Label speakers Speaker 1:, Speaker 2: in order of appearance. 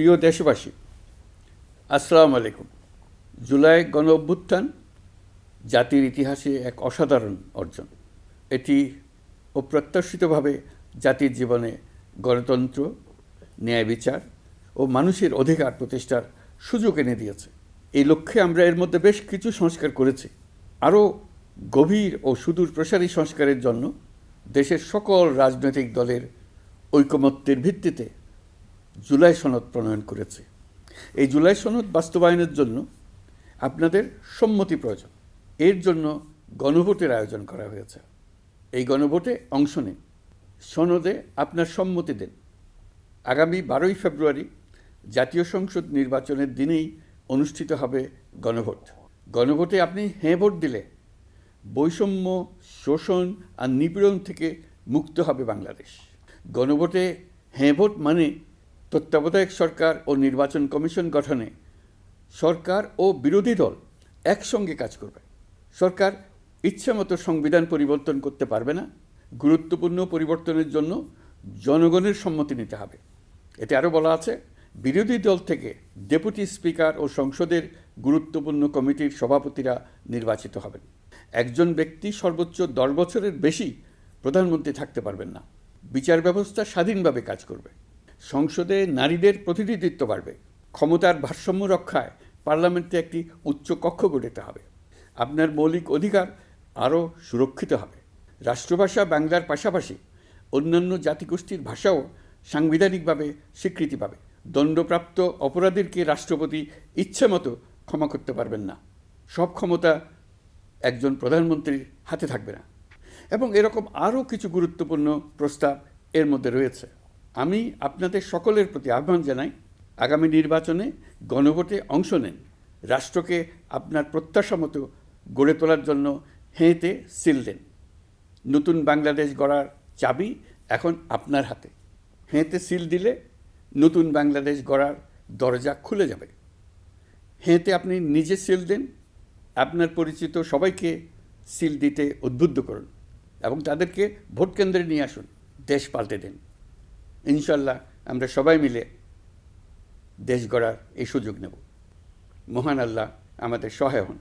Speaker 1: প্রিয় দেশবাসী, আসসালামু আলাইকুম। জুলাই গণ অভ্যুত্থান জাতির ইতিহাসে এক অসাধারণ অর্জন। এটি অপ্রত্যাশিতভাবে জাতির জীবনে গণতন্ত্র, ন্যায় বিচার ও মানুষের অধিকার প্রতিষ্ঠার সুযোগ এনে দিয়েছে। এই লক্ষ্যে আমরা এর মধ্যে বেশ কিছু সংস্কার করেছি। আরও গভীর ও সুদূর প্রসারী সংস্কারের জন্য দেশের সকল রাজনৈতিক দলের ঐকমত্যের ভিত্তিতে জুলাই সনদ প্রণয়ন করেছে। এই জুলাই সনদ বাস্তবায়নের জন্য আপনাদের সম্মতি প্রয়োজন। এর জন্য গণভোটের আয়োজন করা হয়েছে। এই গণভোটে অংশ নিন, সনদে আপনার সম্মতি দেন। আগামী 12ই ফেব্রুয়ারি জাতীয় সংসদ নির্বাচনের দিনেই অনুষ্ঠিত হবে গণভোট। গণভোটে আপনি হ্যাঁ ভোট দিলে বৈষম্য, শোষণ আর নিপীড়ন থেকে মুক্ত হবে বাংলাদেশ। গণভোটে হ্যাঁ ভোট মানে তত্ত্বাবধায়ক সরকার ও নির্বাচন কমিশন গঠনে সরকার ও বিরোধী দল একসঙ্গে কাজ করবে। সরকার ইচ্ছামতো সংবিধান পরিবর্তন করতে পারবে না। গুরুত্বপূর্ণ পরিবর্তনের জন্য জনগণের সম্মতি নিতে হবে। এতে আরও বলা আছে, বিরোধী দল থেকে ডেপুটি স্পিকার ও সংসদের গুরুত্বপূর্ণ কমিটির সভাপতিরা নির্বাচিত হবেন। একজন ব্যক্তি সর্বোচ্চ 10 বছরের বেশি প্রধানমন্ত্রী থাকতে পারবেন না। বিচার ব্যবস্থা স্বাধীনভাবে কাজ করবে। সংসদে নারীদের প্রতিনিধিত্ব বাড়বে। ক্ষমতার ভারসাম্য রক্ষায় পার্লামেন্টে একটি উচ্চ কক্ষ গঠিত হবে। আপনার মৌলিক অধিকার আরও সুরক্ষিত হবে। রাষ্ট্রভাষা বাংলার পাশাপাশি অন্যান্য জাতিগোষ্ঠীর ভাষাও সাংবিধানিকভাবে স্বীকৃতি পাবে। দণ্ডপ্রাপ্ত অপরাধীকে রাষ্ট্রপতি ইচ্ছামতো ক্ষমা করতে পারবেন না। সব ক্ষমতা একজন প্রধানমন্ত্রীর হাতে থাকবে না। এবং এরকম আরও কিছু গুরুত্বপূর্ণ প্রস্তাব এর মধ্যে রয়েছে। আমি আপনাদের সকলের প্রতি আহ্বান জানাই, আগামী নির্বাচনে গণভোটে অংশ নেন। রাষ্ট্রকে আপনার প্রত্যাশা মতো গড়ে তোলার জন্য হেঁতে সিল দেন। নতুন বাংলাদেশ গড়ার চাবি এখন আপনার হাতে। হেঁতে সিল দিলে নতুন বাংলাদেশ গড়ার দরজা খুলে যাবে। হেঁতে আপনি নিজে সিল দেন, আপনার পরিচিত সবাইকে সিল দিতে উদ্বুদ্ধ করুন এবং তাদেরকে ভোট কেন্দ্রে নিয়ে আসুন। দেশ পাল্টে দেন। ইনশাল্লাহ আমরা সবাই মিলে দেশ গড়ার এই সুযোগ নেব। মহান আল্লাহ আমাদের সহায় হন।